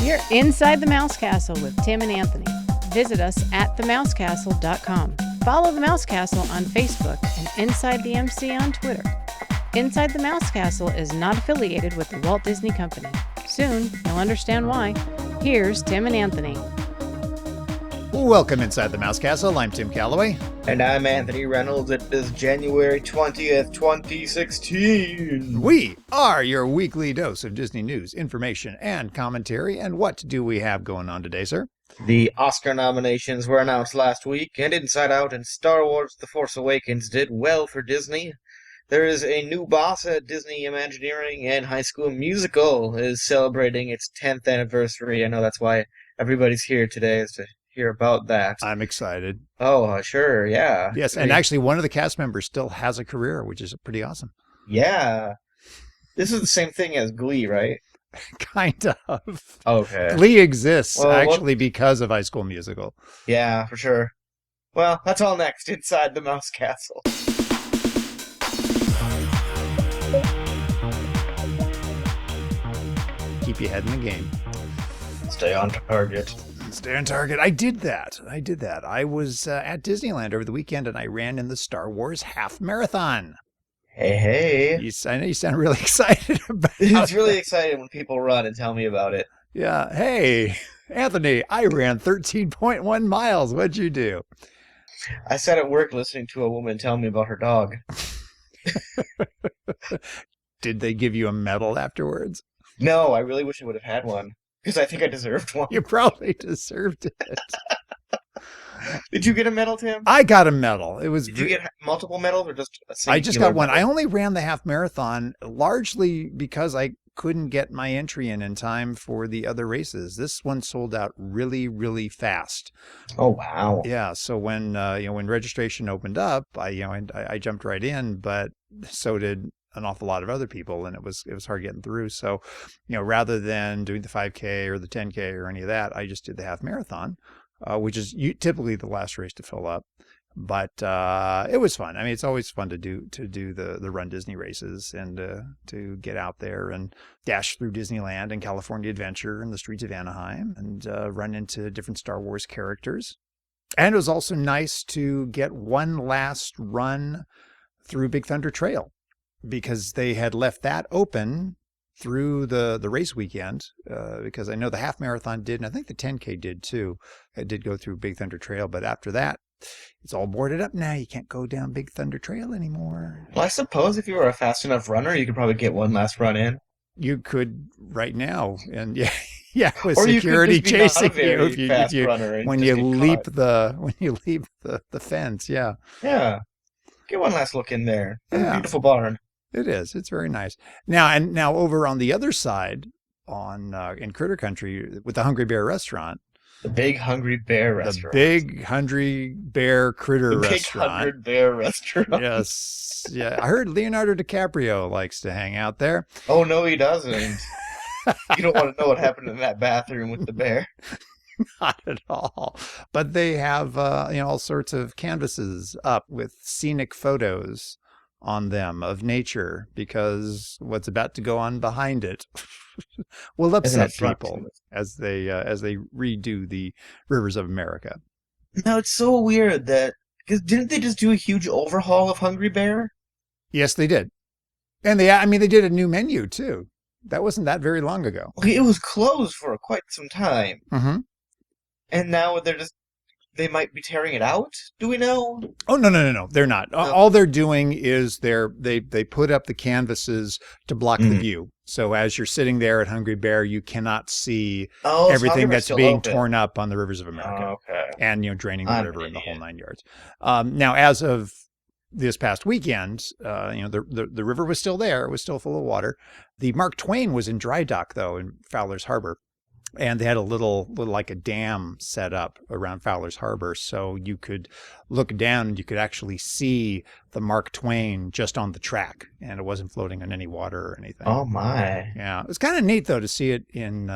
You're inside the Mouse Castle with Tim and Anthony. Visit us at themousecastle.com. Follow the Mouse Castle on Facebook and Inside the MC on Twitter. Inside the Mouse Castle is not affiliated with the Walt Disney Company. Soon, you'll understand why. Here's Tim and Anthony. Welcome inside the Mouse Castle. I'm Tim Calloway. And I'm Anthony Reynolds. It is January 20th, 2016. We are your weekly dose of Disney news, information, and commentary. And what do we have going on today, sir? The Oscar nominations were announced last week, and Inside Out and Star Wars The Force Awakens did well for Disney. There is a new boss at Disney Imagineering, and High School Musical is celebrating its 10th anniversary. I know that's why everybody's here today, is to hear about that. I'm excited. Oh, sure, yeah. Yes, and actually one of the cast members still has a career, which is pretty awesome. Yeah. This is the same thing as Glee, right? Kind of. Okay. Glee exists because of High School Musical. Yeah, for sure. Well, that's all next inside the Mouse Castle. Keep your head in the game. Stay on target. Stay on target. I did that. I was at Disneyland over the weekend, and I ran in the Star Wars half marathon. Hey. I know you sound really excited about it. It's really exciting when people run and tell me about it. Yeah. Hey, Anthony, I ran 13.1 miles. What'd you do? I sat at work listening to a woman tell me about her dog. Did they give you a medal afterwards? No, I really wish I would have had one. Because I think I deserved one. You probably deserved it. Did you get a medal, Tim? I got a medal. Did you get multiple medals or just a single? I just got one. Medal? I only ran the half marathon largely because I couldn't get my entry in time for the other races. This one sold out really, really fast. Oh, wow. Yeah. So when when registration opened up, I jumped right in, but so did an awful lot of other people, and it was hard getting through. So, rather than doing the 5K or the 10K or any of that, I just did the half marathon, which is typically the last race to fill up. But it was fun. I mean, it's always fun to do the Run Disney races and to get out there and dash through Disneyland and California Adventure and the streets of Anaheim and run into different Star Wars characters. And it was also nice to get one last run through Big Thunder Trail, because they had left that open through the race weekend, because I know the half marathon did, and I think the 10K did too. It did go through Big Thunder Trail, but after that, it's all boarded up now. You can't go down Big Thunder Trail anymore. Well, I suppose if you were a fast enough runner, you could probably get one last run in. You could right now, and yeah, with or security chasing you when you leap the fence. Yeah. Yeah. Get one last look in there. That's a beautiful barn. It is. It's very nice. Now over on the other side, in Critter Country with the Hungry Bear restaurant. The Big Hungry Bear restaurant. The Big Hungry Bear Critter restaurant. Big Hungry Bear restaurant. Yes. Yeah. I heard Leonardo DiCaprio likes to hang out there. Oh, no, he doesn't. You don't want to know what happened in that bathroom with the bear. Not at all. But they have all sorts of canvases up with scenic photos on them of nature, because what's about to go on behind it will upset people as they redo the Rivers of America. Now, it's so weird because didn't they just do a huge overhaul of Hungry Bear? Yes, they did. And they did a new menu too. That wasn't that very long ago. Okay, it was closed for quite some time. Mm-hmm. And now they might be tearing it out? Do we know? Oh, no. They're not. No. All they're doing is they put up the canvases to block the view. So as you're sitting there at Hungry Bear, you cannot see everything that's being torn up on the Rivers of America. Okay. And, draining the river in the whole 9 yards. Now, as of this past weekend, the river was still there. It was still full of water. The Mark Twain was in dry dock, though, in Fowler's Harbor. And they had a little like a dam set up around Fowler's Harbor, so you could look down and you could actually see the Mark Twain just on the track, and it wasn't floating on any water or anything. Oh my! Yeah, it was kind of neat though to see it in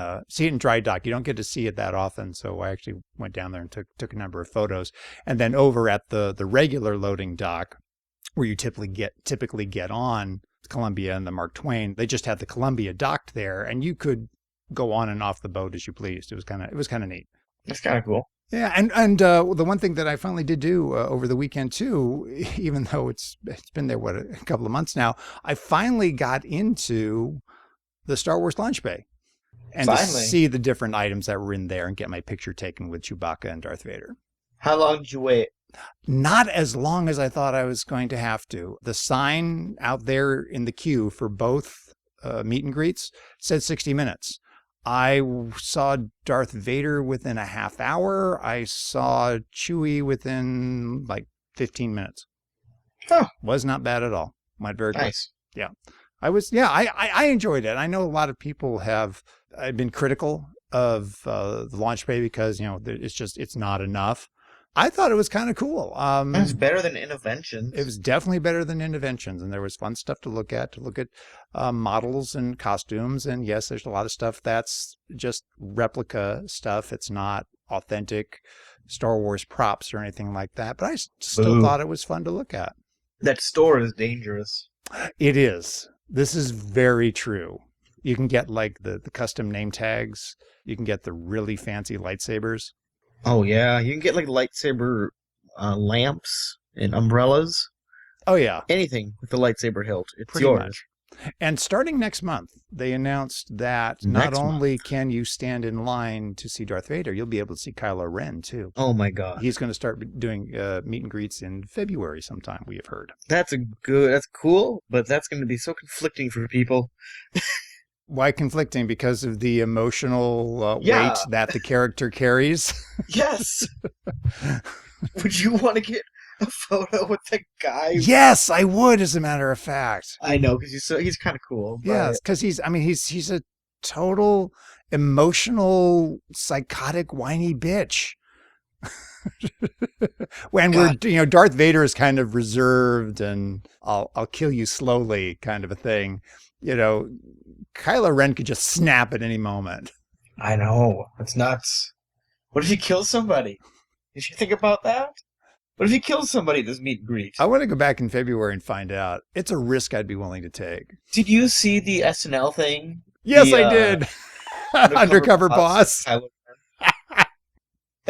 dry dock. You don't get to see it that often, so I actually went down there and took a number of photos. And then over at the regular loading dock, where you typically get on Columbia and the Mark Twain, they just had the Columbia docked there, and you could go on and off the boat as you pleased. It was kind of neat. That's kind of cool. Yeah, and the one thing that I finally did do over the weekend too, even though it's been there a couple of months now, I finally got into the Star Wars launch bay and to see the different items that were in there and get my picture taken with Chewbacca and Darth Vader. How long did you wait? Not as long as I thought I was going to have to. The sign out there in the queue for both meet and greets said 60 minutes. I saw Darth Vader within a half hour. I saw Chewie within like 15 minutes. Huh. Was not bad at all. Went very quick. Nice. Yeah. I enjoyed it. I know a lot of people have been critical of the launch bay because, it's not enough. I thought it was kind of cool. It's better than Interventions. It was definitely better than Interventions, and there was fun stuff to look at models and costumes. And yes, there's a lot of stuff that's just replica stuff. It's not authentic Star Wars props or anything like that. But I still thought it was fun to look at. That store is dangerous. It is. This is very true. You can get like the custom name tags. You can get the really fancy lightsabers. Oh, yeah. You can get like lightsaber lamps and umbrellas. Oh, yeah. Anything with the lightsaber hilt. It's Pretty yours. much. And starting next month, they announced that not only can you stand in line to see Darth Vader, you'll be able to see Kylo Ren, too. Oh, my God. He's going to start doing meet and greets in February sometime, we have heard. That's cool, but that's going to be so conflicting for people. Why conflicting? Because of the emotional weight that the character carries? Yes. Would you want to get a photo with the guy? Yes, I would, as a matter of fact. I know, because he's kind of cool. Yes, because he's a total emotional, psychotic, whiny bitch. When Darth Vader is kind of reserved and I'll kill you slowly kind of a thing. Kylo Ren could just snap at any moment. I know. It's nuts. What if he kills somebody? Did you think about that? What if he kills somebody at this meet and greet? I want to go back in February and find out. It's a risk I'd be willing to take. Did you see the SNL thing? Yes, I did. Undercover boss. That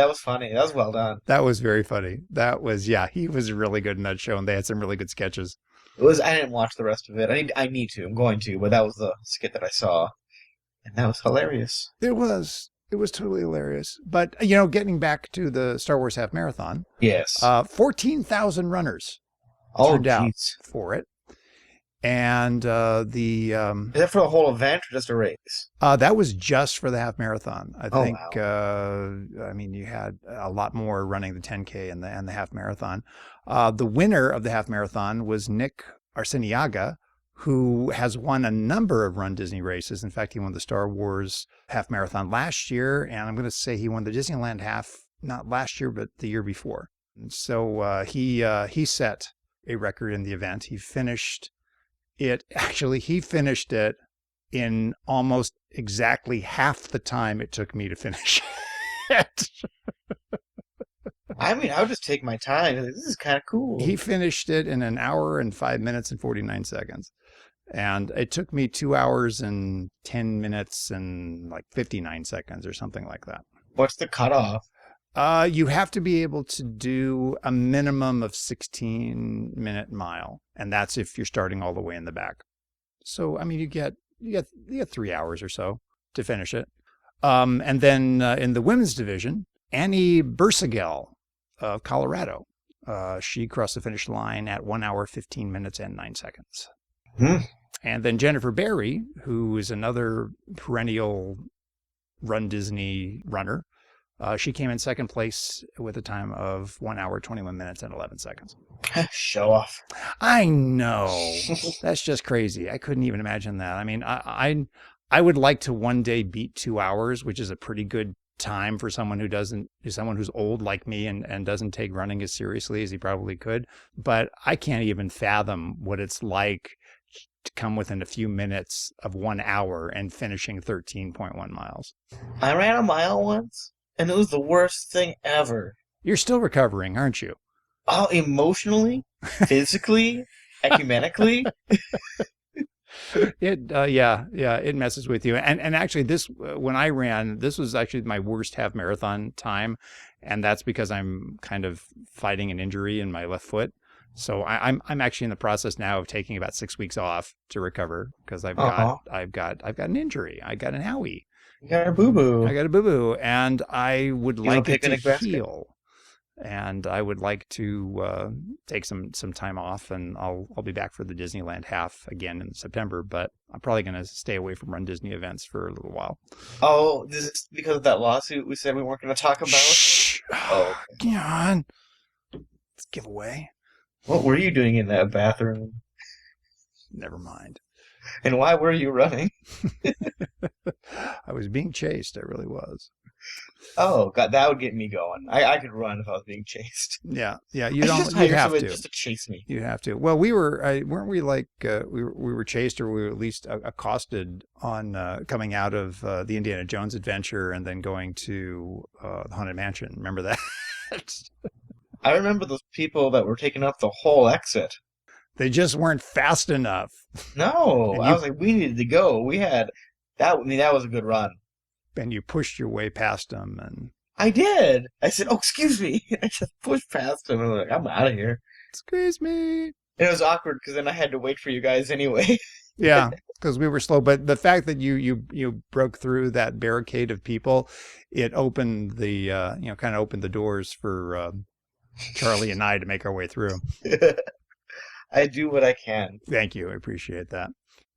was funny. That was well done. That was very funny. He was really good in that show, and they had some really good sketches. I didn't watch the rest of it. I need to. I'm going to, but that was the skit that I saw, and that was hilarious. It was totally hilarious. But getting back to the Star Wars Half Marathon, yes, 14,000 runners turned out for it, and is that for the whole event or just a race? That was just for the half marathon. I think. Wow. You had a lot more running the 10K and the half marathon. The winner of the half marathon was Nick Arciniaga, who has won a number of Run Disney races. In fact, he won the Star Wars half marathon last year, and I'm going to say he won the Disneyland half, not last year, but the year before. And so he set a record in the event. He finished it in almost exactly half the time it took me to finish it. I would just take my time. This is kind of cool. He finished it in 1 hour and 5 minutes and 49 seconds. And it took me 2 hours and 10 minutes and like 59 seconds or something like that. What's the cutoff? You have to be able to do a minimum of 16-minute mile. And that's if you're starting all the way in the back. So, you get 3 hours or so to finish it. And then in the women's division, Annie Bursagel of Colorado, she crossed the finish line at 1 hour, 15 minutes and 9 seconds. And then Jennifer Berry, who is another perennial Run Disney runner, she came in second place with a time of 1 hour, 21 minutes and 11 seconds. Show off. I know. That's just crazy. I couldn't even imagine that. I would like to one day beat 2 hours, which is a pretty good time for someone who's old like me and doesn't take running as seriously as he probably could. But I can't even fathom what it's like to come within a few minutes of 1 hour and finishing 13.1 miles. I ran a mile once, and it was the worst thing ever. You're still recovering, aren't you? Oh, emotionally, physically, ecumenically. It messes with you. And actually, when I ran, this was actually my worst half marathon time, and that's because I'm kind of fighting an injury in my left foot. So I'm actually in the process now of taking about 6 weeks off to recover because I've got an injury. I got an owie. You got a boo-boo. I got a boo-boo, and I would like it to heal. And I would like to take some time off, and I'll be back for the Disneyland half again in September. But I'm probably going to stay away from Run Disney events for a little while. Oh, this is because of that lawsuit we said we weren't going to talk about? Shh. Oh, come on. It's a giveaway. What were you doing in that bathroom? Never mind. And why were you running? I was being chased. I really was. Oh God, that would get me going. I could run if I was being chased. Yeah. You don't. You have to. Just to chase me. You have to. Well, we were. Weren't we like we were chased, or we were at least accosted on coming out of the Indiana Jones adventure and then going to the Haunted Mansion. Remember that? I remember those people that were taking up the whole exit. They just weren't fast enough. No, I was like, we needed to go. We had that. I mean, that was a good run. And you pushed your way past them, and I did. I said, "Oh, excuse me." I just pushed past him. I was like, "I'm out of here." Excuse me. And it was awkward because then I had to wait for you guys anyway. Yeah, because we were slow. But the fact that you broke through that barricade of people, it opened the kind of opened the doors for Charlie and I to make our way through. I do what I can. Thank you. I appreciate that.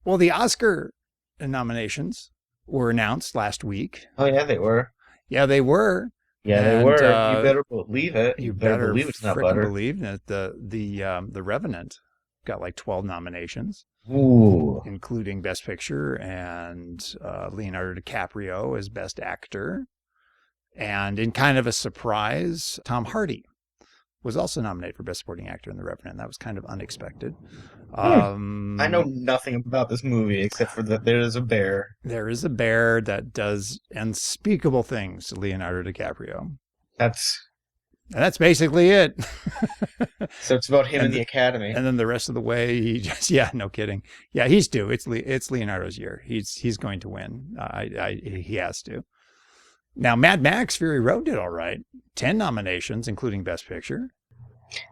Well, the Oscar nominations were announced last week. Oh, yeah, they were. Yeah, they were. Yeah, they were. You better believe it. You better believe it's not butter. Believe that the Revenant got like 12 nominations. Ooh. Including Best Picture and Leonardo DiCaprio as Best Actor. And in kind of a surprise, Tom Hardy was also nominated for Best Supporting Actor in The Revenant. That was kind of unexpected. I know nothing about this movie except for that there is a bear. There is a bear that does unspeakable things to Leonardo DiCaprio. That's basically it. So it's about him in the Academy. And then the rest of the way, he just, no kidding. Yeah, he's due. It's Leonardo's year. He's going to win. He has to. Now, Mad Max Fury Road did all right. 10 nominations, including Best Picture.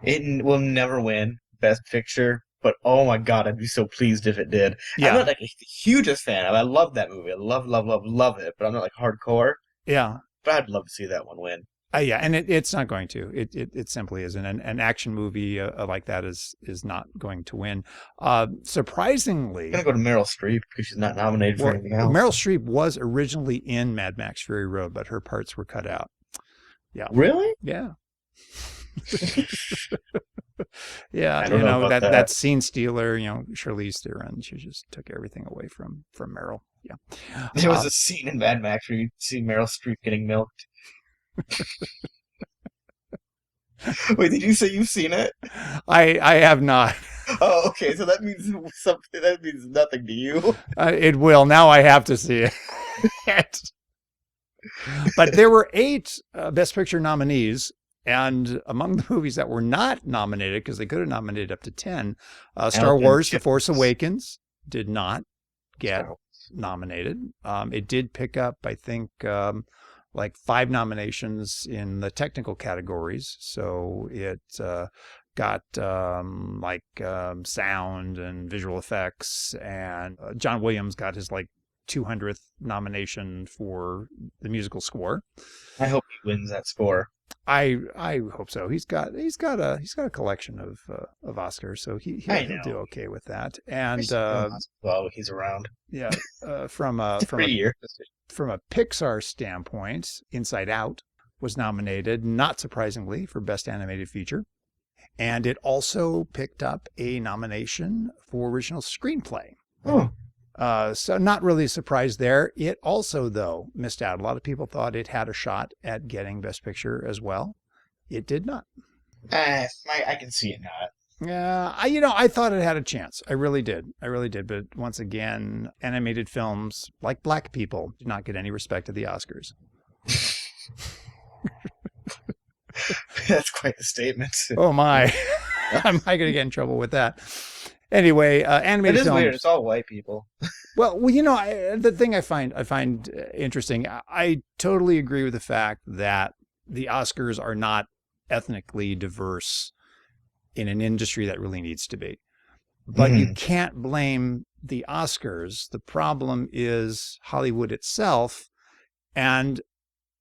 It will never win Best Picture, but oh my God, I'd be so pleased if it did. Yeah. I'm not like the hugest fan of it. I love that movie. I love it, but I'm not like hardcore. Yeah. But I'd love to see that one win. And it's not going to. It simply isn't. An action movie like that is not going to win. Surprisingly, I'm gonna go to Meryl Streep because she's not nominated for anything else. Meryl Streep was originally in Mad Max Fury Road, but her parts were cut out. Yeah. Really? Yeah. Yeah. I don't know about that scene stealer. Charlize Theron. She just took everything away from Meryl. Yeah. There was a scene in Mad Max where you see Meryl Streep getting milked. Wait, did you say you've seen it? I have not. Oh, okay. So that means something. That means nothing to you. It will. Now I have to see it. But there were 8 Best Picture nominees, and among the movies that were not nominated, because they could have nominated up to 10, Star Wars: The Force Awakens did not get nominated. It did pick up, I think, like 5 nominations in the technical categories. So it got sound and visual effects, and John Williams got his 200th nomination for the musical score. I hope he wins that score. I hope so. He's got a collection of Oscars, so he'll do okay with that. And well, he's around. Yeah, from a Pixar standpoint, Inside Out was nominated, not surprisingly, for Best Animated Feature. And it also picked up a nomination for Original Screenplay. Oh. So not really surprised there. It also, though, missed out. A lot of people thought it had a shot at getting Best Picture as well. It did not. I can see it not. Yeah, I thought it had a chance. I really did. But once again, animated films, like black people, do not get any respect at the Oscars. That's quite the statement. Oh my. Am I going to get in trouble with that? Anyway, It animated is films. weird. It's all white people. Well, the thing I find interesting. I totally agree with the fact that the Oscars are not ethnically diverse in an industry that really needs to be. But you can't blame the Oscars. The problem is Hollywood itself, and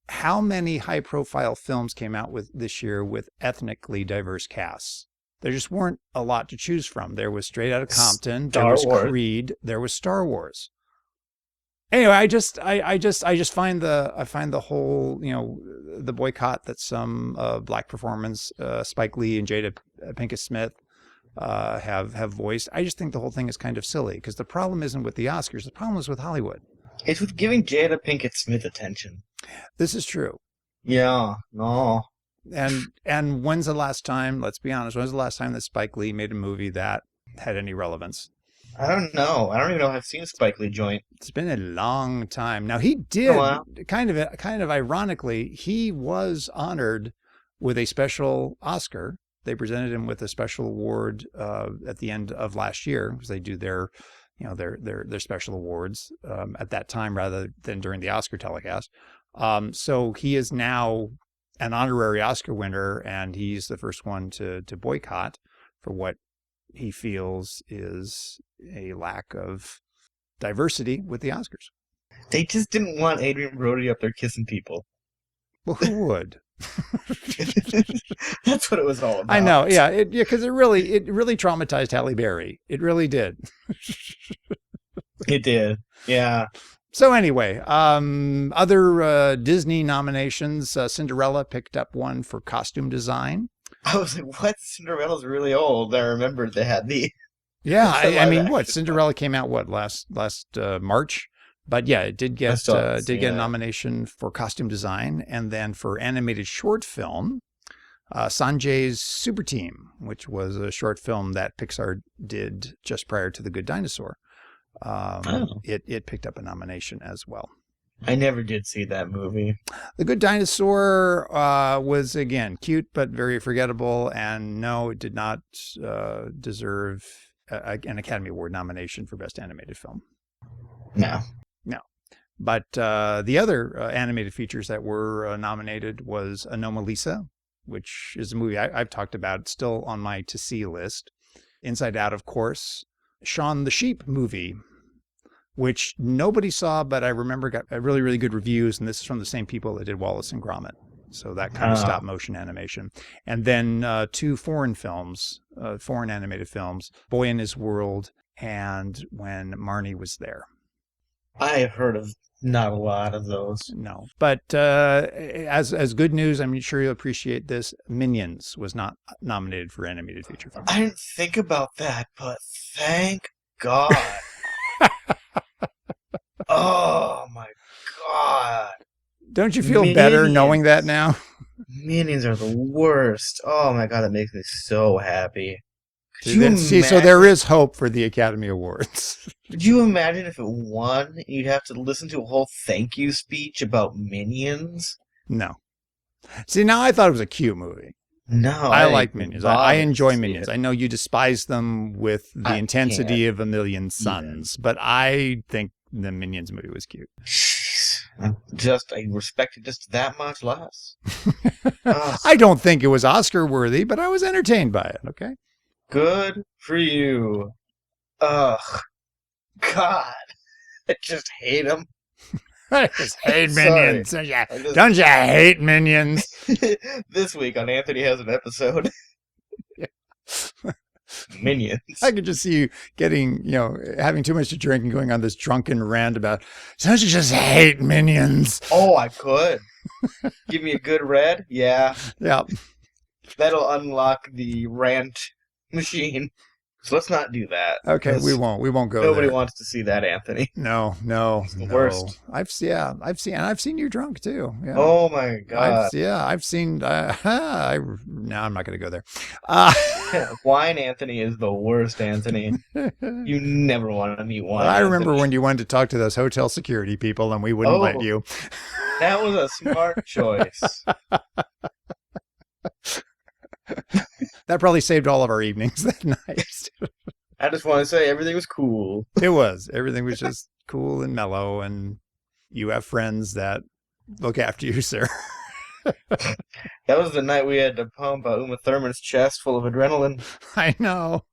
how many high-profile films came out with this year with ethnically diverse casts? There just weren't a lot to choose from. There was Straight Outta Compton, there was Creed, there was Star Wars. Anyway, I just find the whole, the boycott that some black performers, Spike Lee and Jada Pinkett Smith, have voiced. I just think the whole thing is kind of silly because the problem isn't with the Oscars. The problem is with Hollywood. It's with giving Jada Pinkett Smith attention. This is true. Yeah. No. And when's the last time, let's be honest, when's the last time that Spike Lee made a movie that had any relevance? I don't know. I don't even know if I've seen a Spike Lee joint. It's been a long time. Now he did, kind of ironically, he was honored with a special Oscar. They presented him with a special award at the end of last year because they do their special awards at that time rather than during the Oscar telecast. So he is now an honorary Oscar winner, and he's the first one to boycott for what he feels is a lack of diversity with the Oscars. They just didn't want Adrian Brody up there kissing people. Well, who would? That's what it was all about. I know, yeah, because it really traumatized Halle Berry. It really did. It did, yeah. So anyway, other Disney nominations. Cinderella picked up one for costume design. I was like, what? Cinderella's really old. I remembered they had the... Yeah, I mean, what? Cinderella came out, last March? But yeah, it did get a nomination for costume design. And then for animated short film, Sanjay's Super Team, which was a short film that Pixar did just prior to The Good Dinosaur. It picked up a nomination as well. I never did see that movie. The Good Dinosaur was, again, cute but very forgettable. And no, it did not deserve an Academy Award nomination for Best Animated Film. No. But the other animated features that were nominated was Anomalisa, which is a movie I've talked about. It's still on my to-see list. Inside Out, of course. Shaun the Sheep movie, which nobody saw, but I remember got really, really good reviews. And this is from the same people that did Wallace and Gromit. So that kind of stop motion animation. And then two foreign films, foreign animated films, Boy in His World and When Marnie Was There. I have heard of not a lot of those. No. But as good news, I'm sure you'll appreciate this, Minions was not nominated for animated feature film. I didn't think about that, but thank God. Oh my God. Don't you feel better knowing that now? Minions are the worst. Oh my God, that makes me so happy. See, so there is hope for the Academy Awards. Could you imagine if it won, you'd have to listen to a whole thank you speech about Minions? No. See, now I thought it was a cute movie. No. I like Minions. I enjoy Minions. I know you despise them with the intensity of A Million Suns, but I think the Minions movie was cute. I respect it just that much less. I don't think it was Oscar worthy, but I was entertained by it, okay? Good for you. Ugh. God. I just hate them. I just hate Minions. Don't you hate Minions? This week on Anthony Has an Episode. Minions. I could just see you getting, having too much to drink and going on this drunken rant about, don't you just hate Minions? Oh, I could. Give me a good red? Yeah. Yeah. That'll unlock the rant machine. So let's not do that. Okay, we won't go Nobody there. wants to see that, Anthony. No. It's the worst. I've seen you drunk too. Yeah. Oh my God. I've seen. Now I'm not going to go there. Wine Anthony is the worst, Anthony. You never want to meet wine. I remember Anthony. when you wanted to talk to those hotel security people and we wouldn't let you. That was a smart choice. That probably saved all of our evenings that night. I just want to say everything was cool. It was. Everything was just cool and mellow, and you have friends that look after you, sir. That was the night we had to pump Uma Thurman's chest full of adrenaline. I know.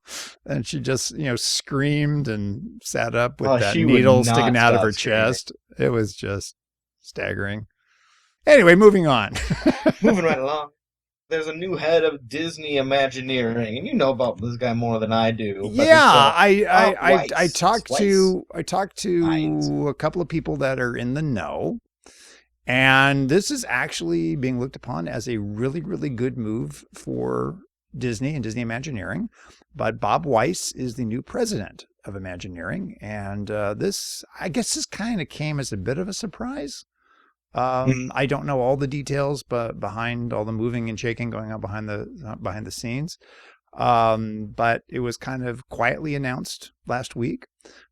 And she just, screamed and sat up with that She would needle not sticking out of stop her screaming. chest. It was just staggering. Anyway, moving on. Moving right along. There's a new head of Disney Imagineering, and you know about this guy more than I do. But Yeah, Weiss. I talked to Weiss. a couple of people that are in the know, and this is actually being looked upon as a really, really good move for Disney and Disney Imagineering. But Bob Weiss is the new president of Imagineering, and I guess this kind of came as a bit of a surprise. I don't know all the details, but behind all the moving and shaking going on behind the scenes. But it was kind of quietly announced last week.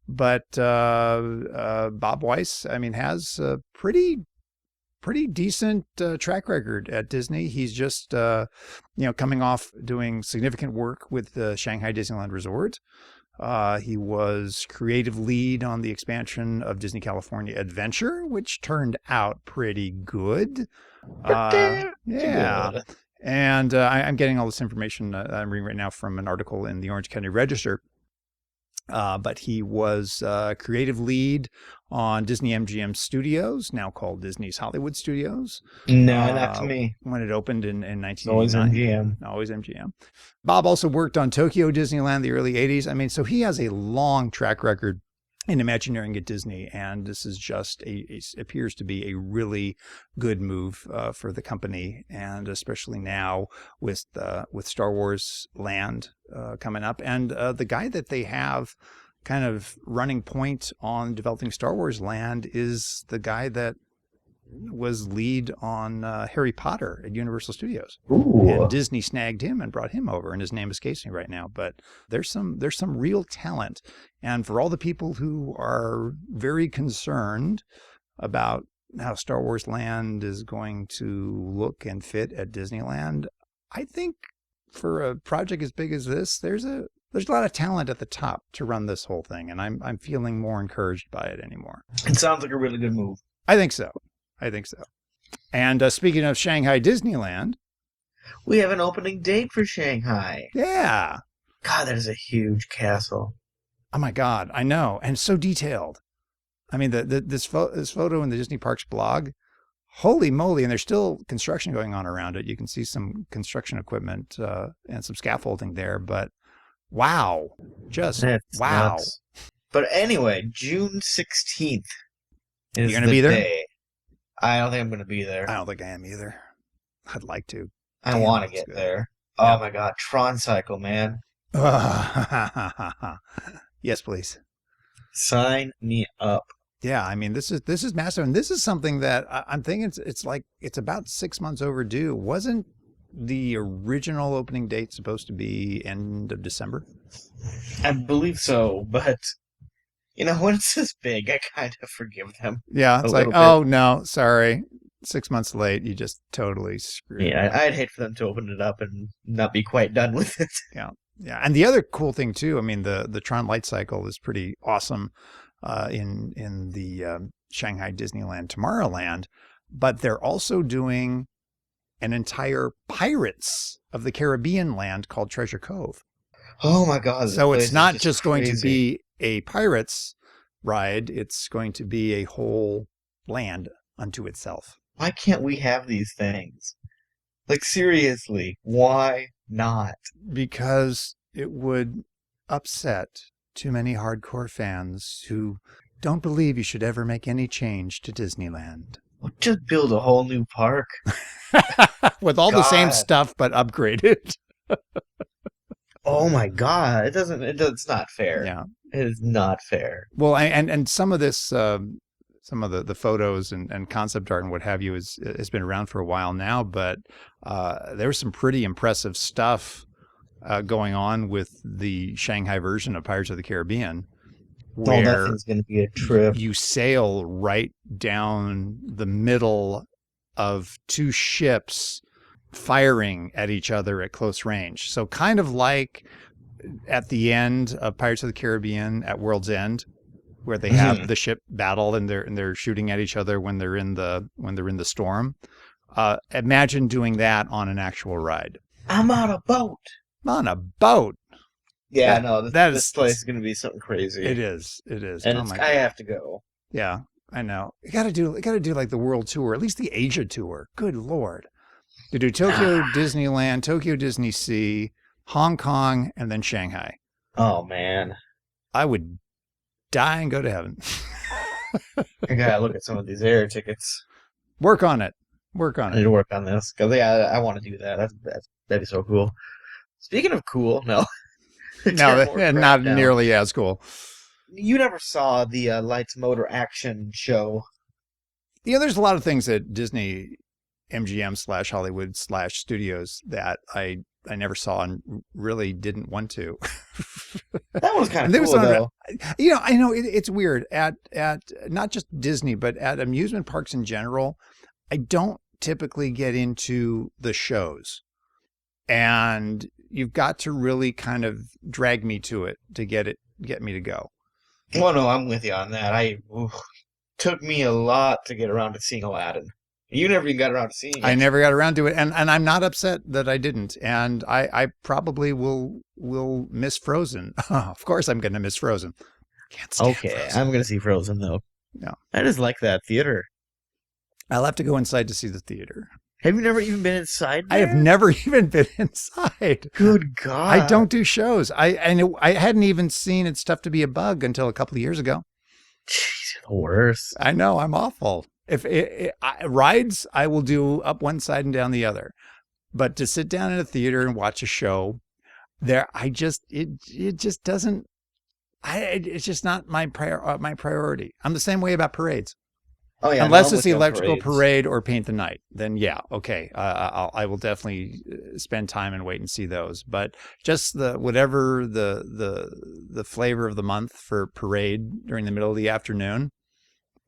But Bob Weiss, has a pretty decent track record at Disney. He's just coming off doing significant work with the Shanghai Disneyland Resort. He was creative lead on the expansion of Disney California Adventure, which turned out pretty good. Yeah. And I'm getting all this information I'm reading right now from an article in the Orange County Register. But he was creative lead on Disney MGM Studios, now called Disney's Hollywood Studios. No, not to me. When it opened in 1989. Always MGM. Always MGM. Bob also worked on Tokyo Disneyland the early 80s. So he has a long track record in Imagineering at Disney, and this is just appears to be a really good move for the company, and especially now with Star Wars Land coming up, and the guy that they have kind of running point on developing Star Wars Land is the guy that was lead on Harry Potter at Universal Studios. Ooh. And Disney snagged him and brought him over, and his name escapes me right now. But there's some real talent, and for all the people who are very concerned about how Star Wars Land is going to look and fit at Disneyland, I think for a project as big as this, there's a lot of talent at the top to run this whole thing, and I'm feeling more encouraged by it anymore. It sounds like a really good move. I think so. And speaking of Shanghai Disneyland, we have an opening date for Shanghai. Yeah. God, that is a huge castle. Oh my God, I know, and so detailed. This photo in the Disney Parks blog, holy moly! And there's still construction going on around it. You can see some construction equipment and some scaffolding there, but wow, just That's wow. Nuts. But anyway, June 16th is You're gonna be there? day. I don't think I'm going to be there. I don't think I am either. I'd like to. I want to get there. Yeah. Oh my God, Tron Cycle, man. Yes, please. Sign me up. Yeah, this is massive, and this is something that I'm thinking it's about 6 months overdue. Wasn't the original opening date supposed to be end of December? I believe so, but when it's this big, I kind of forgive them. Yeah, it's like, oh no, sorry, 6 months late. You just totally screwed. Yeah, I'd hate for them to open it up and not be quite done with it. Yeah. And the other cool thing too, the Tron Light Cycle is pretty awesome in the Shanghai Disneyland Tomorrowland, but they're also doing an entire Pirates of the Caribbean land called Treasure Cove. Oh my God! So it's not just crazy. going to be a Pirates ride; it's going to be a whole land unto itself. Why can't we have these things? Like, seriously, why not? Because it would upset too many hardcore fans who don't believe you should ever make any change to Disneyland. Well, just build a whole new park. With all the same stuff, but upgraded. Oh my God. It's not fair. Yeah. It is not fair. Well, and some of this, some of the photos and concept art and what have you has been around for a while now, but there was some pretty impressive stuff going on with the Shanghai version of Pirates of the Caribbean. Where that thing's going to be a trip. You sail right down the middle of two ships firing at each other at close range. So kind of like at the end of Pirates of the Caribbean at World's End, where they have the ship battle and they're shooting at each other when they're in the storm. Imagine doing that on an actual ride. I'm on a boat. On a boat. Yeah, this place is going to be something crazy. It is. And I have to go. Yeah, I know. You got to do like the world tour, at least the Asia tour. Good Lord. To do Tokyo Disneyland, Tokyo Disney Sea, Hong Kong, and then Shanghai. Oh, man. I would die and go to heaven. I got to look at some of these air tickets. Work on it. I need to work on this because I want to do that. That'd be so cool. Speaking of cool, no. No, not nearly as cool. You never saw the Lights Motor Action show. There's a lot of things at Disney MGM / Hollywood / studios that I never saw and really didn't want to. That was kind of cool, though. I know it's weird at not just Disney, but at amusement parks in general. I don't typically get into the shows, and you've got to really kind of drag me to it to get me to go. Well, no, I'm with you on that. Took me a lot to get around to seeing Aladdin. You never even got around to seeing it. I never got around to it, and I'm not upset that I didn't. And I probably will miss Frozen. Of course, I'm going to miss Frozen. Can't stand Frozen. I'm going to see Frozen though. No, I just like that theater. I'll have to go inside to see the theater. Have you never even been inside there? I have never even been inside. Good God. I don't do shows. I hadn't even seen It's Tough to Be a Bug until a couple of years ago. Jeez, the worst. I know, I'm awful. If rides, I will do up one side and down the other. But to sit down in a theater and watch a show, it just doesn't. It's just not my priority. I'm the same way about parades. Oh yeah, unless it's the electrical parade or Paint the Night, then yeah, okay, I will definitely spend time and wait and see those. But just whatever the flavor of the month for parade during the middle of the afternoon,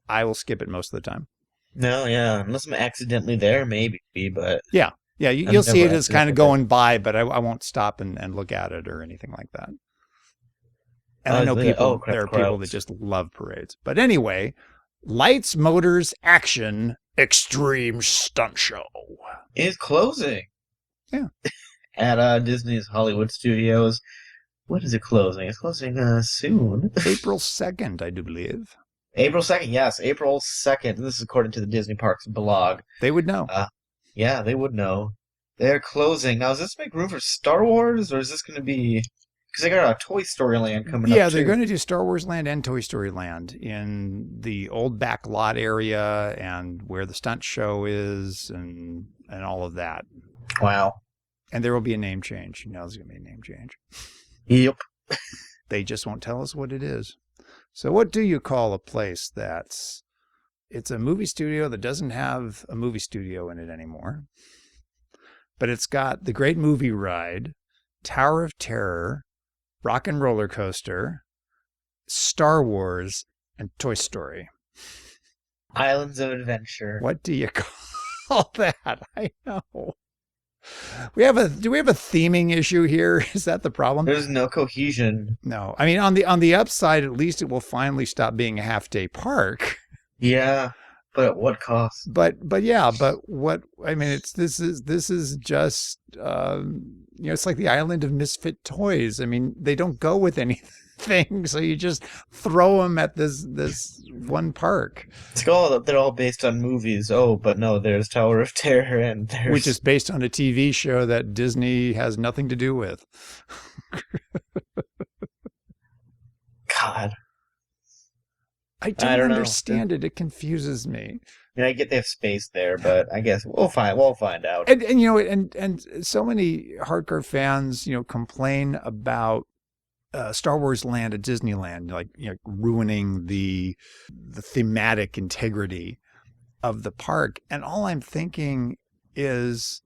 I will skip it most of the time. No, yeah, unless I'm accidentally there, maybe. But yeah, you'll see it as kind of going by, but I won't stop and look at it or anything like that. And I know there are people that just love parades. But anyway. Lights, Motors, Action, Extreme Stunt Show is closing. Yeah. At Disney's Hollywood Studios. When is it closing? It's closing soon. April 2nd, I do believe. April 2nd, yes. April 2nd. This is according to the Disney Parks blog. They would know. Yeah, they would know. They're closing. Now, does this make room for Star Wars, or is this going to be... Because they got a Toy Story Land coming up, Yeah, they're going to do Star Wars Land and Toy Story Land in the old back lot area and where the stunt show is and all of that. Wow. And there will be a name change. There's going to be a name change. Yep. They just won't tell us what it is. So what do you call a place it's a movie studio that doesn't have a movie studio in it anymore, but it's got the Great Movie Ride, Tower of Terror, Rock and Roller Coaster, Star Wars, and Toy Story. Islands of Adventure. What do you call that? I know. Do we have a theming issue here? Is that the problem? There's no cohesion. No. I mean, on the upside, at least it will finally stop being a half-day park. Yeah, but at what cost? But what I mean, this is just it's like the island of misfit toys. I mean, they don't go with anything, so you just throw them at this one park. They're all based on movies. Oh, but no, there's Tower of Terror which is based on a TV show that Disney has nothing to do with. God. I don't understand it. It confuses me. Yeah, I get they have space there, but I guess we'll find out. And so many hardcore fans, complain about Star Wars Land at Disneyland, like ruining the thematic integrity of the park. And all I'm thinking is,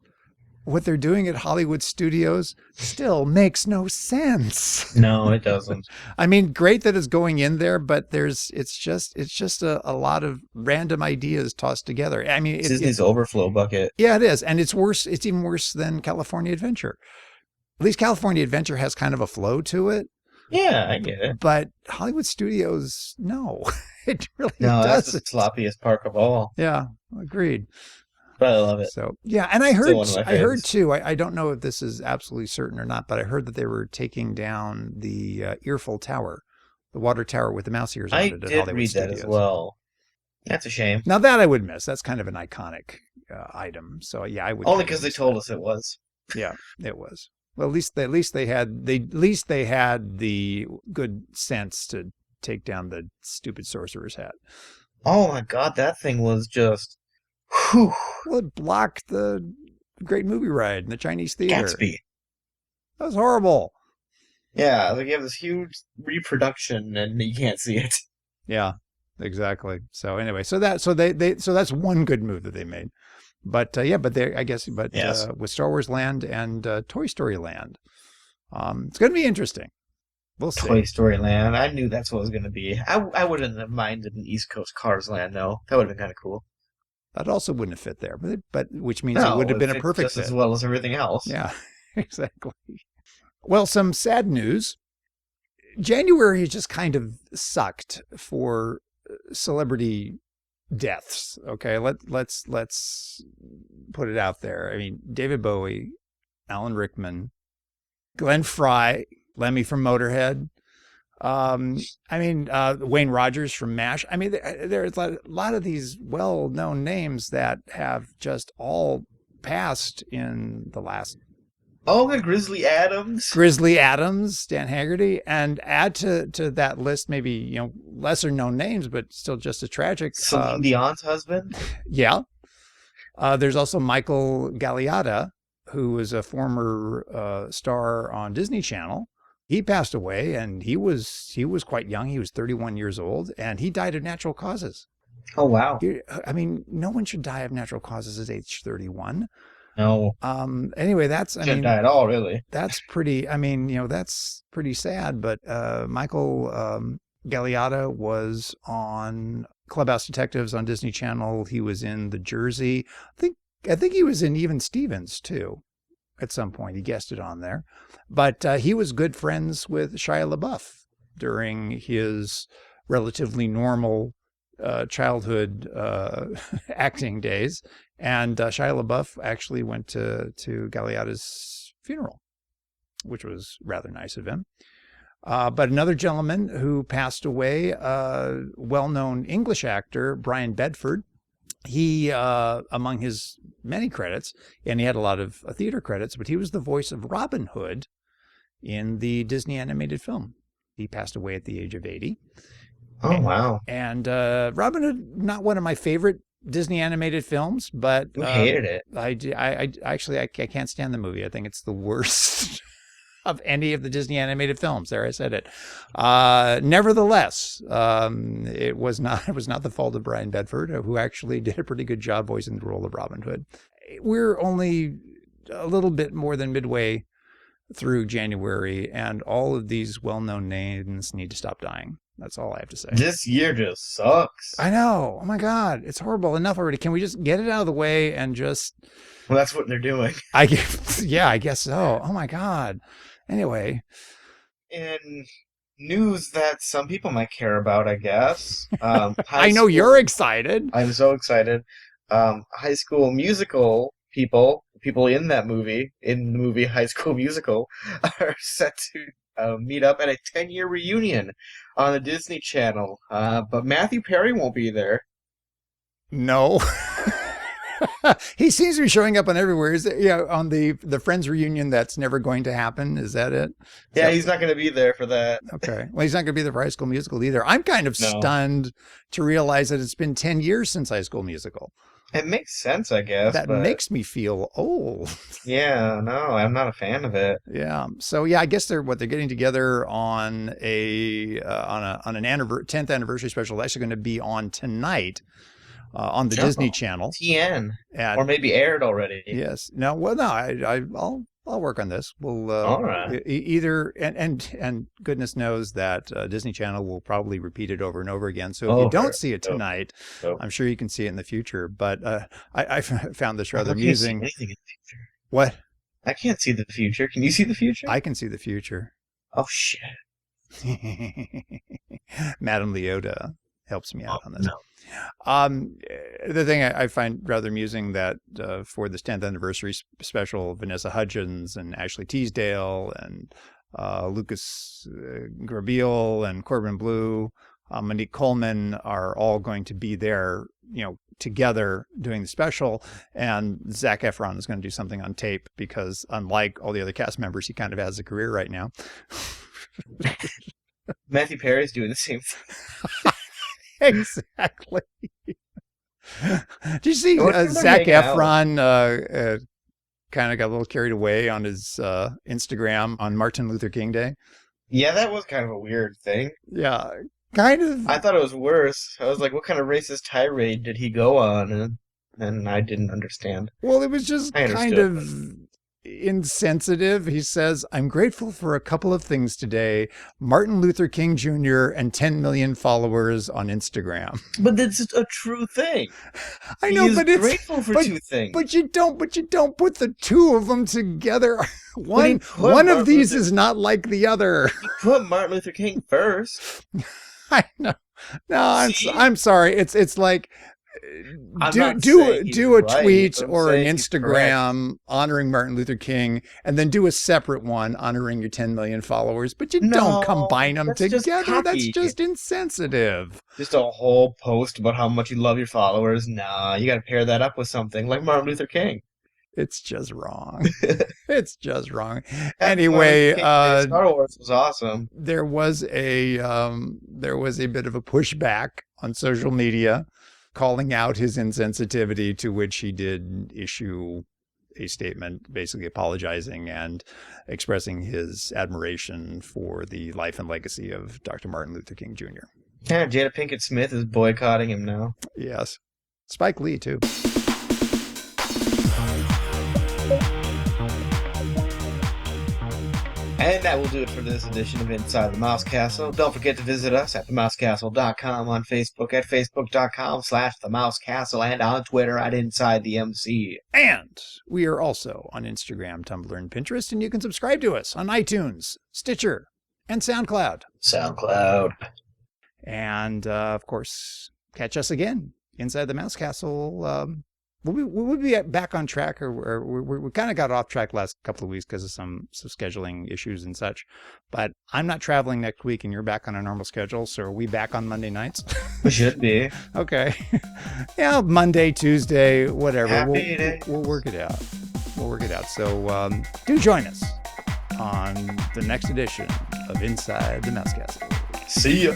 what they're doing at Hollywood Studios still makes no sense. No, it doesn't. I mean, great that it's going in there, but it's just a lot of random ideas tossed together. I mean, Disney's overflow bucket. Yeah, it is. And it's worse. It's even worse than California Adventure, at least California Adventure has kind of a flow to it. Yeah, I get it. But Hollywood Studios, no, it really No, that's doesn't. the sloppiest park of all. Yeah, agreed. But I love it. So yeah, and I Still one of my heard favorites. too. I don't know if this is absolutely certain or not, but I heard that they were taking down the Earful Tower, the water tower with the mouse ears on I it at did Hollywood read Studios. that as well. That's a shame. Now that I would miss. That's kind of an iconic item. So yeah, I would. Only kind of because they miss told that. us it was. Yeah, it was. Well, at least they had the good sense to take down the stupid sorcerer's hat. Oh my god, that thing was just. Whew. Well, it blocked the great movie ride in the Chinese theater. Gatsby. That was horrible. Yeah, like you have this huge reproduction and you can't see it. Yeah, exactly. So anyway, so that's one good move that they made. But Yes. with Star Wars Land and Toy Story Land, it's going to be interesting. We'll see. Toy Story Land. I knew that's what it was going to be. I wouldn't have minded an East Coast Cars Land though. That would have been kind of cool. That also wouldn't have fit there, but which means No, it would have been a fit perfect just fit. as well as everything else. Yeah, exactly. Well, some sad news. January just kind of sucked for celebrity deaths. Okay, let's put it out there. I mean, David Bowie, Alan Rickman, Glenn Frey, Lemmy from Motorhead. Wayne Rogers from MASH. I mean, there's a lot of these well-known names that have just all passed in the last. Oh, the Grizzly Adams. Grizzly Adams, Dan Haggerty, and add to that list maybe lesser known names, but still just as tragic. Celine Dion's husband. Yeah. There's also Michael Galliata, who was a former star on Disney Channel. He passed away, and he was quite young. He was 31 years old, and he died of natural causes. Oh wow. I mean, no one should die of natural causes at age 31. No. Anyway, Shouldn't die at all, really. That's pretty. I mean, that's pretty sad. But Michael Galliata was on Clubhouse Detectives on Disney Channel. He was in The Jersey. I think he was in Even Stevens too. At some point, he guested on there, but he was good friends with Shia LaBeouf during his relatively normal childhood acting days. And Shia LaBeouf actually went to Galliata's funeral, which was rather nice of him. But another gentleman who passed away, well-known English actor, Brian Bedford. He, among his many credits, and he had a lot of theater credits, but he was the voice of Robin Hood in the Disney animated film. He passed away at the age of 80. Oh, wow. And Robin Hood, not one of my favorite Disney animated films, but You hated it. I can't stand the movie. I think it's the worst of any of the Disney animated films. There, I said it. Nevertheless, it was not the fault of Brian Bedford, who actually did a pretty good job voicing the role of Robin Hood. We're only a little bit more than midway through January, and all of these well-known names need to stop dying. That's all I have to say. This year just sucks. I know. Oh my God, it's horrible. Enough already. Can we just get it out of the way and just? Well, that's what they're doing. I guess so. Oh my God. Anyway. In news that some people might care about, I guess. I know you're excited. I'm so excited. High School Musical people in the movie High School Musical, are set to meet up at a 10-year reunion on the Disney Channel. But Matthew Perry won't be there. No. He seems to be showing up on everywhere. Is it, on the Friends reunion that's never going to happen? Is that it? Yeah, he's not going to be there for that. Okay. Well, he's not going to be there for High School Musical either. I'm kind of stunned to realize that it's been 10 years since High School Musical. It makes sense, I guess. That makes me feel old. Yeah, no, I'm not a fan of it. Yeah. So yeah, I guess they're getting together on an 10th anniversary special. That's actually going to be on tonight. On the Disney Channel. TN. Or maybe aired already. Yes. No. Well, no. I'll work on this. We'll all right. Either and goodness knows that Disney Channel will probably repeat it over and over again. So if you don't see it tonight, I'm sure you can see it in the future. But I found this rather amusing. Anything in the future. What? I can't see the future. Can you see the future? I can see the future. Oh, shit. Madame Leota helps me out on this. No. The thing I find rather amusing that for this 10th anniversary special, Vanessa Hudgens and Ashley Teasdale and Lucas Grabeel and Corbin Bleu, Monique Coleman are all going to be there, together doing the special. And Zac Efron is going to do something on tape because, unlike all the other cast members, he kind of has a career right now. Matthew Perry's doing the same thing. Exactly. Did you see Zac Efron kind of got a little carried away on his Instagram on Martin Luther King Day? Yeah, that was kind of a weird thing. Yeah, kind of. I thought it was worse. I was like, what kind of racist tirade did he go on? And I didn't understand. Well, it was just kind of insensitive. He says, I'm grateful for a couple of things today: Martin Luther King Jr. and 10 million followers on Instagram. But that's a true thing. I know, but it's grateful for two things. But you don't put the two of them together. One of these is not like the other. You put Martin Luther King first. I know. No, I'm sorry. It's like do a tweet or an Instagram honoring Martin Luther King, and then do a separate one honoring your 10 million followers. But you don't combine them together. That's just insensitive. Just a whole post about how much you love your followers. Nah, you got to pair that up with something like Martin Luther King. It's just wrong. It's just wrong. Anyway, Star Wars was awesome. There was a bit of a pushback on social media, calling out his insensitivity, to which he did issue a statement basically apologizing and expressing his admiration for the life and legacy of Dr. Martin Luther King Jr. Yeah, Jada Pinkett Smith is boycotting him now. Yes. Spike Lee, too. And that will do it for this edition of Inside the Mouse Castle. Don't forget to visit us at themousecastle.com, on Facebook at facebook.com/themousecastle, and on Twitter at InsideTheMC. And we are also on Instagram, Tumblr, and Pinterest, and you can subscribe to us on iTunes, Stitcher, and SoundCloud. And, of course, catch us again inside the Mouse Castle. We'll be back on track, or we kind of got off track last couple of weeks because of some scheduling issues and such. But I'm not traveling next week, and you're back on a normal schedule. So are we back on Monday nights? We should be. Okay. Yeah, Monday, Tuesday, whatever. Happy day. We'll work it out. So do join us on the next edition of Inside the Mouse Castle. See ya.